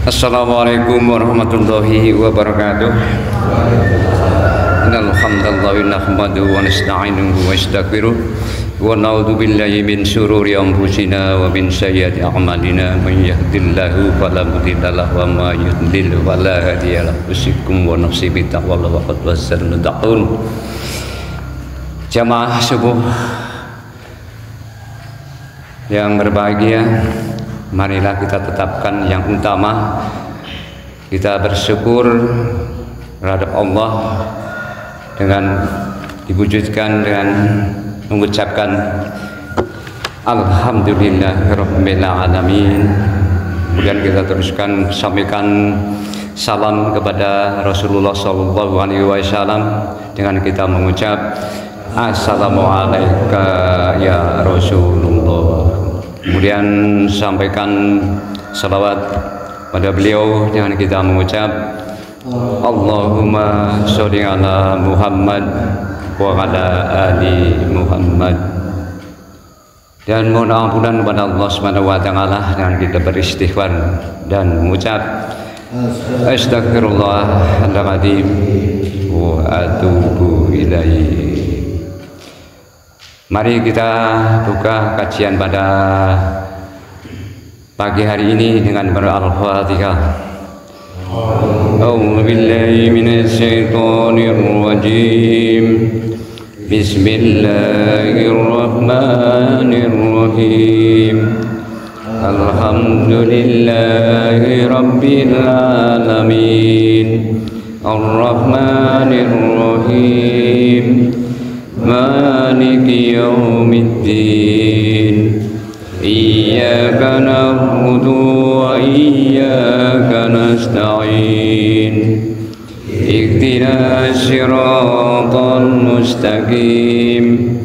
Assalamualaikum warahmatullahi wabarakatuh. Innal hamdalillah nahmaduhu wa nasta'inuhu wa nastaghfiruh wa na'udzu billahi min shururi anfusina wa min sayyiati a'malina may yahdihillahu fala mudilla lahu wa may yudlil fala hadiya lahu. Usikum wa nafsi bi taqwallah wa qad wasalna taqun. Jamaah subuh yang berbahagia, marilah kita tetapkan yang utama, kita bersyukur terhadap Allah dengan diwujudkan dengan mengucapkan Alhamdulillahirabbil alamin. Kemudian kita teruskan sampaikan salam kepada Rasulullah SAW dengan kita mengucap Assalamualaikum ya Rasulullah. Kemudian sampaikan salawat pada beliau dengan kita mengucap Allahumma sholli ala Muhammad wa ala ali Muhammad. Dan mohon ampunan kepada Allah Subhanahu wa taala dengan kita beristighfar dan mengucap Astaghfirullahaladzim wa atubu ilaihi. Mari kita buka kajian pada pagi hari ini dengan Al-Fatihah. A'udzu billahi minasy syaithanir rajim. Bismillahirrahmanirrahim. Alhamdulillahi rabbil alamin. Ar-Rahmanir Rahim. Maliki yaumiddin. Iyyaka na'budu wa iyyaka nasta'in. Ihdinas siratal mustaqim.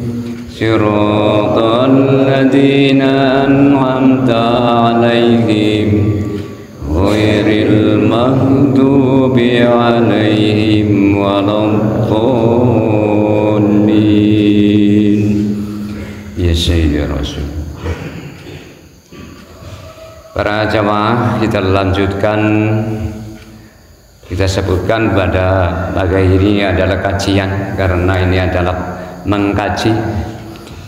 Siratal ladzina an'amta 'alaihim ghairil maghdubi 'alaihim waladdallin. Ya Sayyidina Rasul. Para jamaah, kita lanjutkan, kita sebutkan pada pagi ini adalah kajian karena ini adalah mengkaji.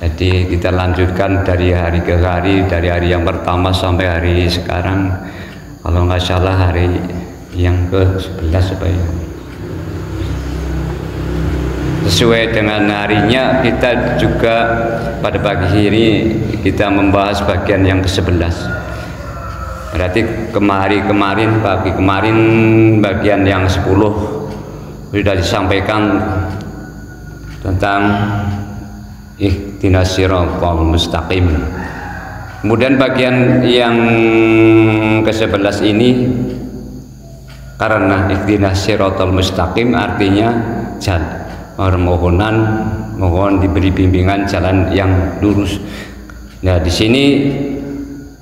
Jadi kita lanjutkan dari hari ke hari, dari hari yang pertama sampai hari sekarang, kalau nggak salah hari yang ke-11 supaya sesuai dengan harinya. Kita juga pada pagi ini kita membahas bagian yang ke-11. Berarti pagi kemarin bagian yang 10 sudah disampaikan tentang ihdinas siratal mustaqim. Kemudian bagian yang ke-11 ini karena ihdinas siratal mustaqim artinya mohon diberi bimbingan jalan yang lurus. Nah, di sini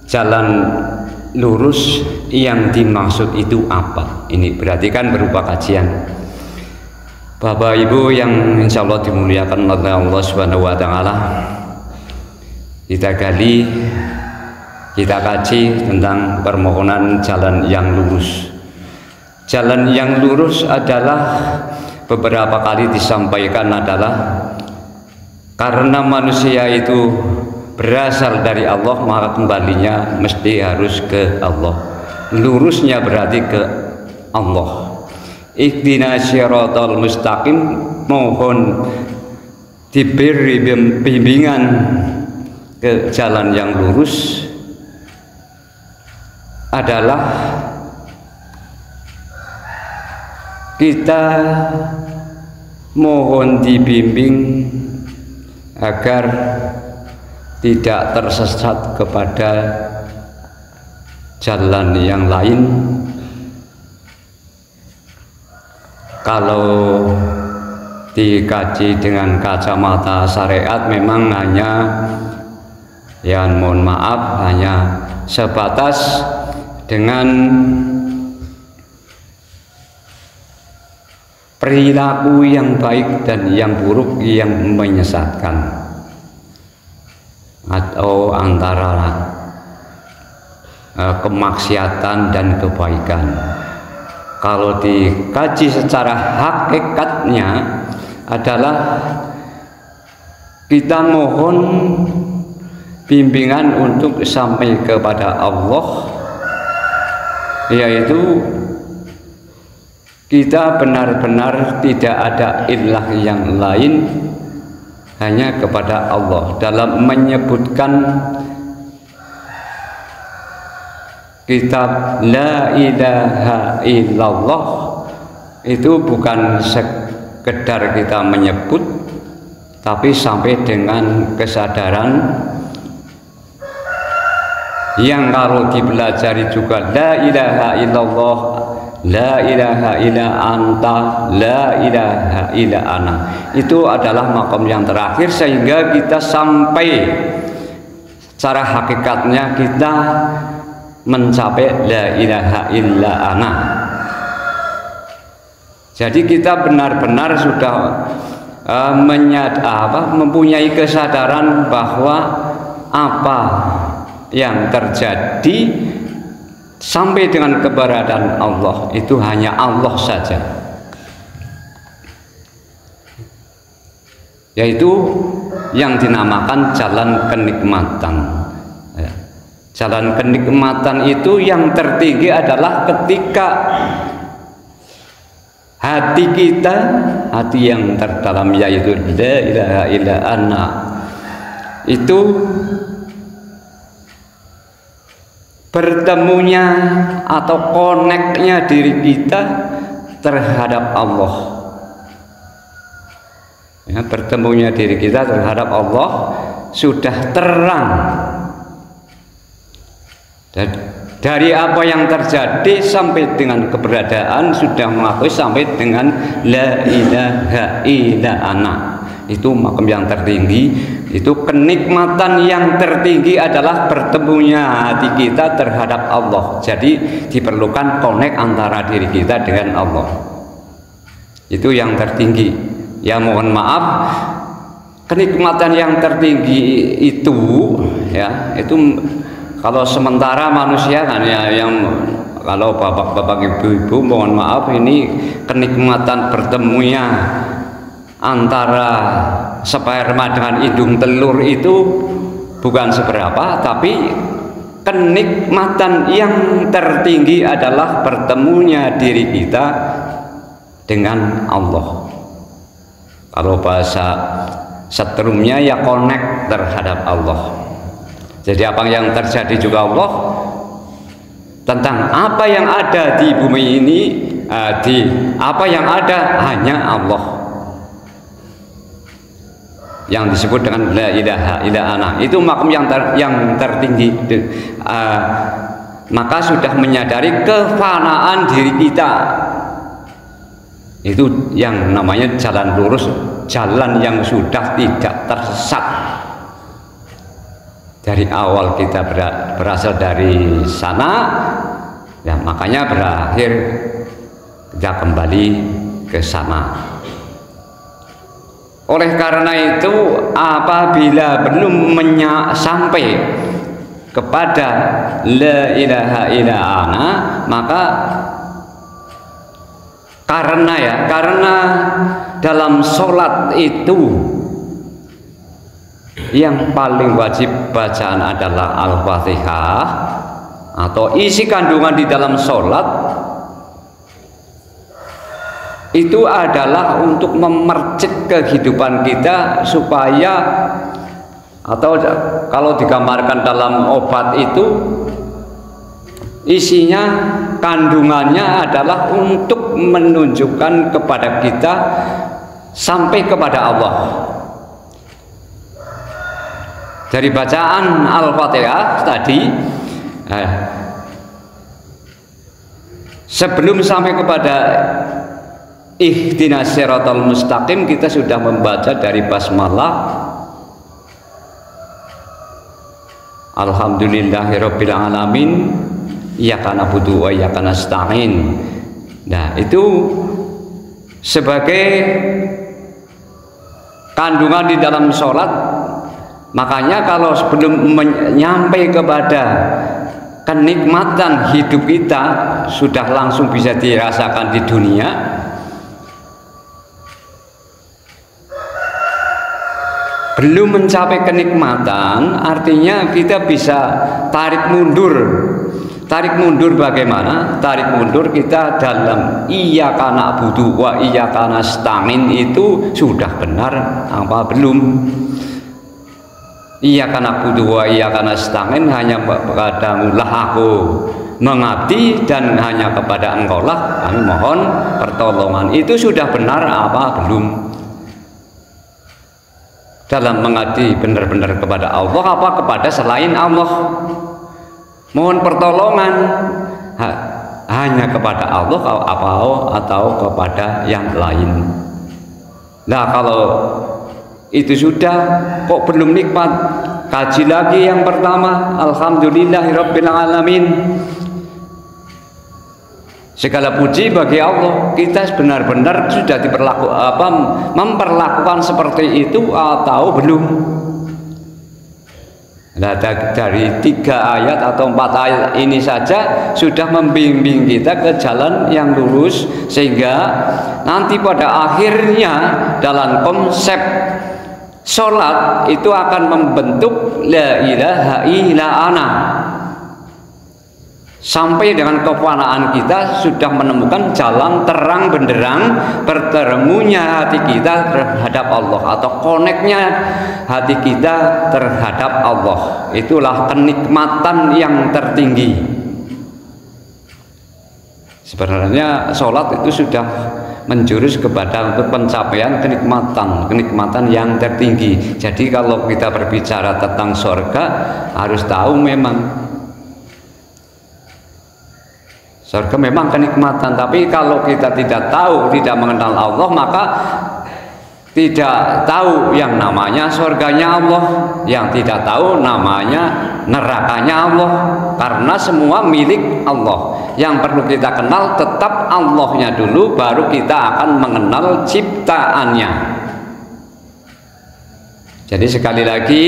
jalan lurus yang dimaksud itu apa? Ini berarti kan berupa kajian. Bapak Ibu yang insya Allah dimuliakan oleh Allah Subhanahu wa taala, kita gali, kita kaji tentang permohonan jalan yang lurus. Jalan yang lurus adalah beberapa kali disampaikan adalah karena manusia itu berasal dari Allah, maka kembalinya mesti harus ke Allah. Lurusnya berarti ke Allah. Ihdinas siratal mustaqim, mohon diberi bimbingan ke jalan yang lurus adalah kita mohon dibimbing agar tidak tersesat kepada jalan yang lain. Kalau dikaji dengan kacamata syariat memang hanya, ya mohon maaf, hanya sebatas dengan perilaku yang baik dan yang buruk yang menyesatkan, atau antara kemaksiatan dan kebaikan. Kalau dikaji secara hakikatnya adalah kita mohon bimbingan untuk sampai kepada Allah, yaitu kita benar-benar tidak ada ilah yang lain, hanya kepada Allah. Dalam menyebutkan kitab La ilaha illallah itu bukan sekedar kita menyebut, tapi sampai dengan kesadaran yang kalau dipelajari juga la ilaha illallah, la ilaha illa anta, la ilaha illa ana. Itu adalah makom yang terakhir, sehingga kita sampai secara hakikatnya kita mencapai la ilaha illa ana. Jadi kita benar-benar sudah mempunyai kesadaran bahwa apa yang terjadi sampai dengan keberadaan Allah itu hanya Allah saja, yaitu yang dinamakan jalan kenikmatan. Jalan kenikmatan itu yang tertinggi adalah ketika hati kita, hati yang terdalam yaitu la ilaha illa ana, itu bertemunya atau koneknya diri kita terhadap Allah. Ya, bertemunya diri kita terhadap Allah sudah terang. Dan dari apa yang terjadi sampai dengan keberadaan sudah mengakui sampai dengan la ilaha illa ana. Itu makam yang tertinggi, itu kenikmatan yang tertinggi adalah bertemunya hati kita terhadap Allah. Jadi diperlukan konek antara diri kita dengan Allah. Itu yang tertinggi. Ya mohon maaf, kenikmatan yang tertinggi itu ya, itu kalau sementara manusia kan ya, yang kalau bapak-bapak ibu-ibu mohon maaf, ini kenikmatan bertemunya antara sperma dengan hidung telur itu bukan seberapa, tapi kenikmatan yang tertinggi adalah bertemunya diri kita dengan Allah. Kalau bahasa setrumnya ya connect terhadap Allah. Jadi apa yang terjadi juga Allah, tentang apa yang ada di bumi ini, apa yang ada hanya Allah, yang disebut dengan la ilaha illa ana. Itu makam yang tertinggi. Maka sudah menyadari kefanaan diri kita. Itu yang namanya jalan lurus, jalan yang sudah tidak tersesat. Dari awal kita berasal dari sana, ya makanya berakhir kita kembali ke sana. Oleh karena itu, apabila belum sampai kepada la ilaha illa ana, maka karena dalam sholat itu yang paling wajib bacaan adalah Al-Fatihah, atau isi kandungan di dalam sholat itu adalah untuk memercik kehidupan kita, supaya, atau kalau digambarkan dalam obat itu isinya, kandungannya adalah untuk menunjukkan kepada kita sampai kepada Allah. Dari bacaan Al-Fatihah tadi, sebelum sampai kepada ihdinas siratal mustaqim, kita sudah membaca dari basmalah alhamdulillahirabbil alamin, iyyaka na'budu wa iyyaka nasta'in. Nah, itu sebagai kandungan di dalam sholat. Makanya kalau sebelum nyampe kepada kenikmatan hidup kita sudah langsung bisa dirasakan di dunia, belum mencapai kenikmatan, artinya kita bisa tarik mundur. Tarik mundur bagaimana? Tarik mundur kita dalam iyyaka na'budu wa iyyaka nasta'in itu sudah benar apa belum? Iyyaka na'budu wa iyyaka nasta'in, hanya kepadamu lah aku mengabdi dan hanya kepada engkau lah kami mohon pertolongan. Itu sudah benar apa belum? Dalam mengabdi benar-benar kepada Allah apa kepada selain Allah? Mohon pertolongan hanya kepada Allah atau kepada yang lain. Nah, kalau itu sudah kok belum nikmat, kaji lagi yang pertama, alhamdulillahirabbil alamin. Segala puji bagi Allah, kita benar-benar sudah memperlakukan seperti itu atau belum? Nah, dari 3 ayat atau 4 ayat ini saja sudah membimbing kita ke jalan yang lurus, sehingga nanti pada akhirnya dalam konsep sholat itu akan membentuk la ilaha illa ana. Sampai dengan kefanaan kita sudah menemukan jalan terang benderang bertemunya hati kita terhadap Allah, atau koneknya hati kita terhadap Allah. Itulah kenikmatan yang tertinggi. Sebenarnya sholat itu sudah menjurus kepada untuk pencapaian kenikmatan yang tertinggi. Jadi kalau kita berbicara tentang surga harus tahu memang surga memang kenikmatan, tapi kalau kita tidak tahu, tidak mengenal Allah, maka tidak tahu yang namanya surganya Allah, yang tidak tahu namanya nerakanya Allah, karena semua milik Allah. Yang perlu kita kenal tetap Allahnya dulu, baru kita akan mengenal ciptaannya. Jadi sekali lagi,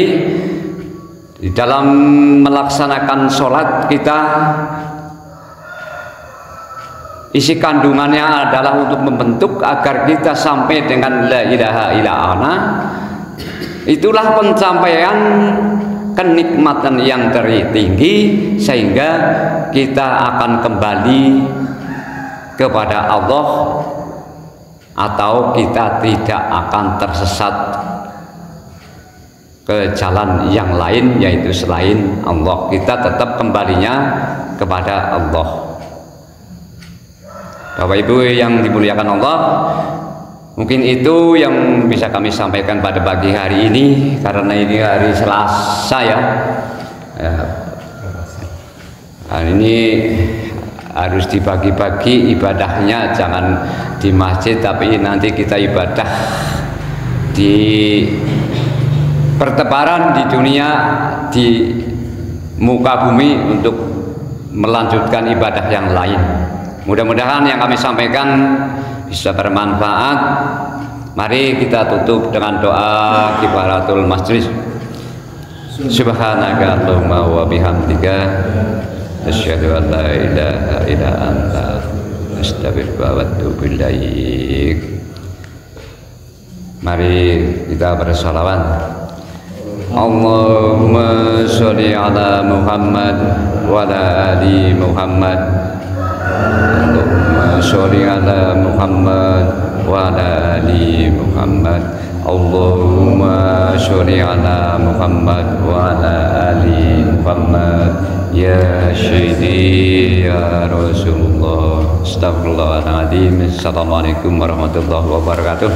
di dalam melaksanakan sholat kita, isi kandungannya adalah untuk membentuk agar kita sampai dengan la ilaha illa ana. Itulah pencapaian kenikmatan yang tertinggi, sehingga kita akan kembali kepada Allah, atau kita tidak akan tersesat ke jalan yang lain, yaitu selain Allah. Kita tetap kembalinya kepada Allah. Bapak Ibu yang dimuliakan Allah, mungkin itu yang bisa kami sampaikan pada pagi hari ini, karena ini hari Selasa ya. Hari ini harus dibagi-bagi ibadahnya, jangan di masjid, tapi nanti kita ibadah di pertebaran di dunia, di muka bumi, untuk melanjutkan ibadah yang lain. Mudah-mudahan yang kami sampaikan bisa bermanfaat. Mari kita tutup dengan doa kifaratul majlis. Subhanaka Allahumma wa bihamdika asyhadu an la ilaha illa anta astaghfiruka wa atubu ilaik. Mari kita bersolawat. Allahumma sholli ala Muhammad wa ala ali Muhammad. Allahumma sholli ala Muhammad wa ala ali Muhammad. Allahumma sholli ala Muhammad wa ala ali Muhammad. Ya Sayyidi ya Rasulullah. Astagfirullahaladzim. Assalamualaikum warahmatullahi wabarakatuh.